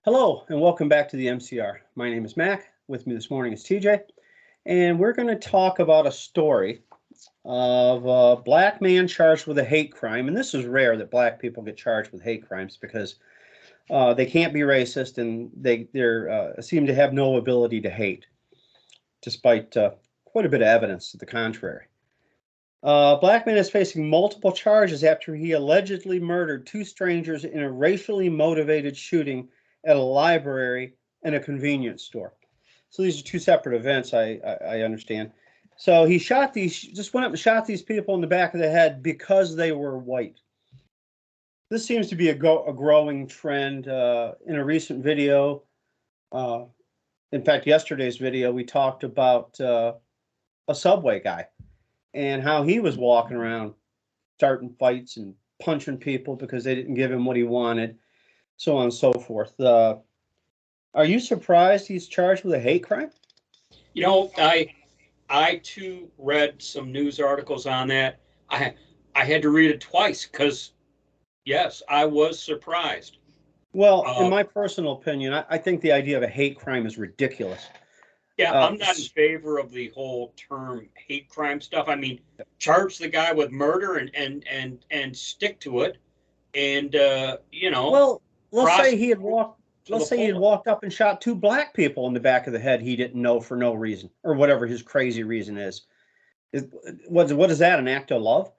Hello and welcome back to the MCR. My name is Mac. With me this morning is TJ, and we're going to talk about a story of a black man charged with a hate crime. And this is rare that black people get charged with hate crimes because they can't be racist and they seem to have no ability to hate, despite quite a bit of evidence to the contrary. Black man is facing multiple charges after he allegedly murdered two strangers in a racially motivated shooting at a library and a convenience store. So these are two separate events, I understand. So he just went up and shot these people in the back of the head because they were white. This seems to be a growing trend. In a recent video, in fact, yesterday's video, we talked about a Subway guy and how he was walking around starting fights and punching people because they didn't give him what he wanted, so on and so forth. Are you surprised he's charged with a hate crime? You know, I too read some news articles on that. I had to read it twice because, yes, I was surprised. Well, in my personal opinion, I think the idea of a hate crime is ridiculous. Yeah, I'm not in favor of the whole term hate crime stuff. I mean, charge the guy with murder and stick to it, and Well, let's say he had walked up and shot two black people in the back of the head he didn't know for no reason, or whatever his crazy reason is. What is that, an act of love?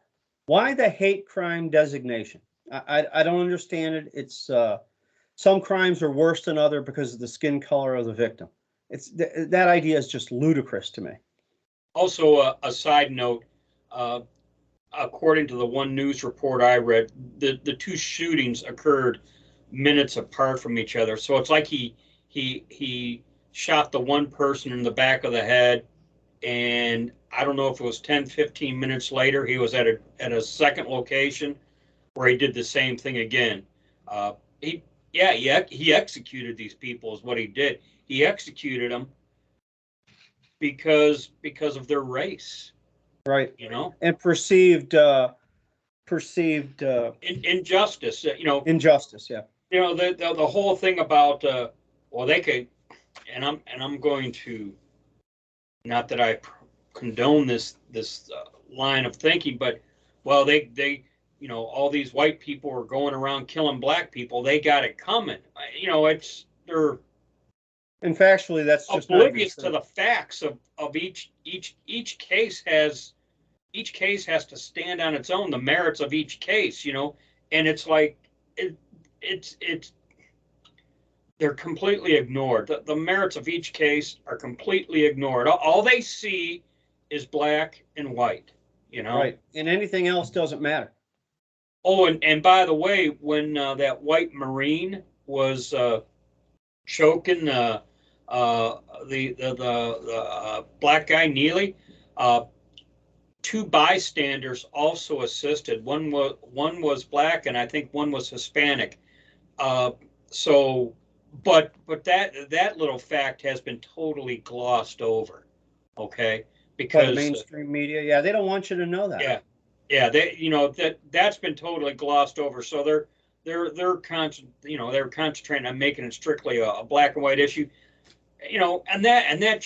Why the hate crime designation? I don't understand it. It's some crimes are worse than other because of the skin color of the victim. That idea is just ludicrous to me. Also, a side note, according to the one news report I read, the two shootings occurred minutes apart from each other. So it's like he shot the one person in the back of the head, and I don't know if it was 10, 15 minutes later, he was at a second location where he did the same thing again. He executed these people is what he did. He executed them because of their race. Right. You know, and perceived injustice. Injustice. Yeah. You know, the whole thing about well, they could, and I'm going to, not that I condone this line of thinking, but well, they all these white people are going around killing black people. They got it coming. They're and factually that's just oblivious to the facts of each case has. Each case has to stand on its own, the merits of each case, and it's like it's they're completely ignored. The merits of each case are completely ignored. All they see is black and white, Right, and anything else doesn't matter. Oh, and by the way, when that white Marine was choking the black guy Neely, two bystanders also assisted. One was black, and I think one was Hispanic. But that little fact has been totally glossed over. Okay, because by the mainstream media, yeah, they don't want you to know that. Yeah, that's been totally glossed over. So they're concentrating on making it strictly a black and white issue. And that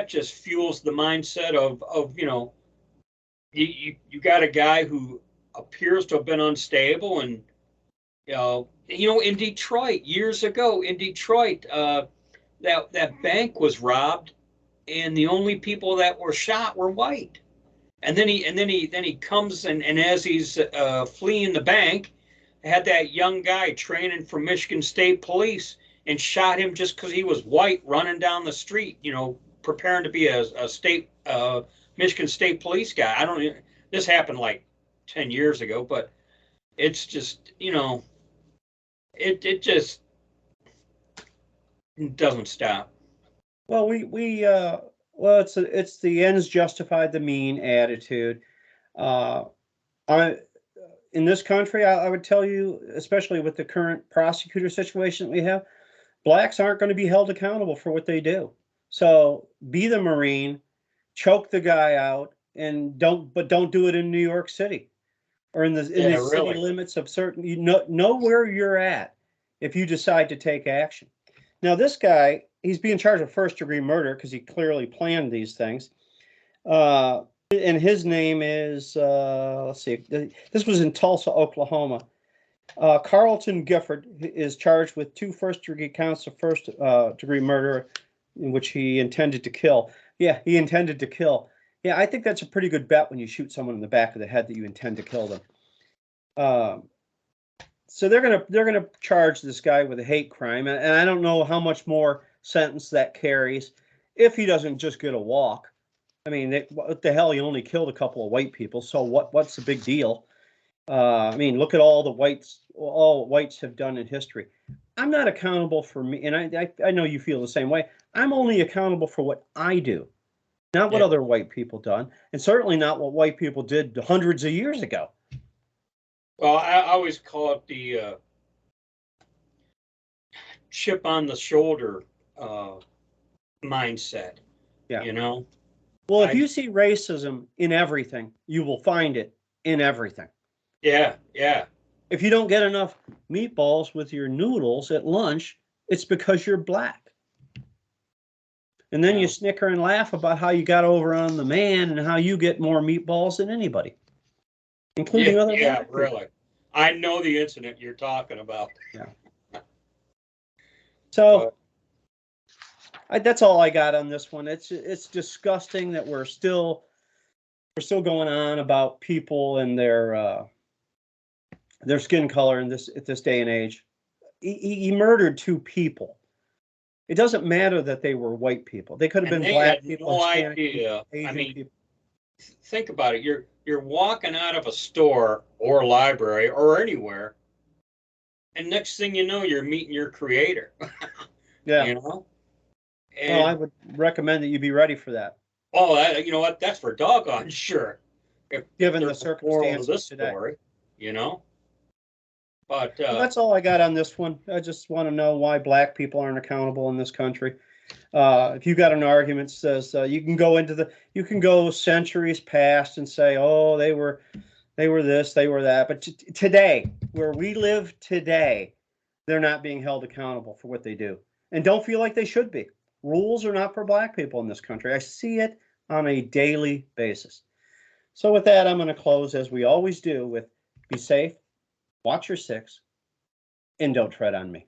just fuels the mindset of you got a guy who appears to have been unstable, and in Detroit years ago, that bank was robbed, and the only people that were shot were white. And then he comes and as he's fleeing the bank, had that young guy training for Michigan State Police and shot him just because he was white running down the street, preparing to be a state Michigan State Police guy. This happened like 10 years ago, but it's just, it just doesn't stop. Well, it's the ends justified the mean attitude. In this country, I would tell you, especially with the current prosecutor situation that we have, blacks aren't going to be held accountable for what they do. So be the Marine, choke the guy out, and don't do it in New York City or in the city limits of certain. Know where you're at. if you decide to take action. Now, this guy, he's being charged with first-degree murder because he clearly planned these things. And his name is, let's see, this was in Tulsa, Oklahoma. Carlton Gifford is charged with 2 first-degree counts of first-degree murder in which he intended to kill. Yeah, he intended to kill. Yeah, I think that's a pretty good bet when you shoot someone in the back of the head that you intend to kill them. So they're gonna charge this guy with a hate crime, and I don't know how much more sentence that carries if he doesn't just get a walk. I mean, what the hell? He only killed a couple of white people, so what's the big deal? I mean, look at all whites have done in history. I'm not accountable for me, and I know you feel the same way. I'm only accountable for what I do, not what other white people done, and certainly not what white people did hundreds of years ago. Well, I always call it the chip on the shoulder mindset. Yeah. You know? Well, if you see racism in everything, you will find it in everything. Yeah, yeah. If you don't get enough meatballs with your noodles at lunch, it's because you're black. And then you snicker and laugh about how you got over on the man and how you get more meatballs than anybody, including other black people. Really. I know the incident you're talking about. Yeah. So that's all I got on this one. It's disgusting that we're still going on about people and their skin color at this day and age. He murdered 2 people. It doesn't matter that they were white people. They could have been black people. No idea. Asian I mean, people. Think about it. You're walking out of a store or a library or anywhere, and next thing you know, you're meeting your creator. Yeah. You know. And, well, I would recommend that you be ready for that. Oh, you know what? That's for doggone sure. Given the circumstances of this today. Story, you know. But well, that's all I got on this one. I just want to know why black people aren't accountable in this country. If you got an argument that says you can go centuries past and say, oh, they were this, they were that, but today, where we live today, they're not being held accountable for what they do, and don't feel like they should be. Rules are not for black people in this country. I see it on a daily basis. So with that, I'm going to close as we always do with be safe. Watch your 6, and don't tread on me.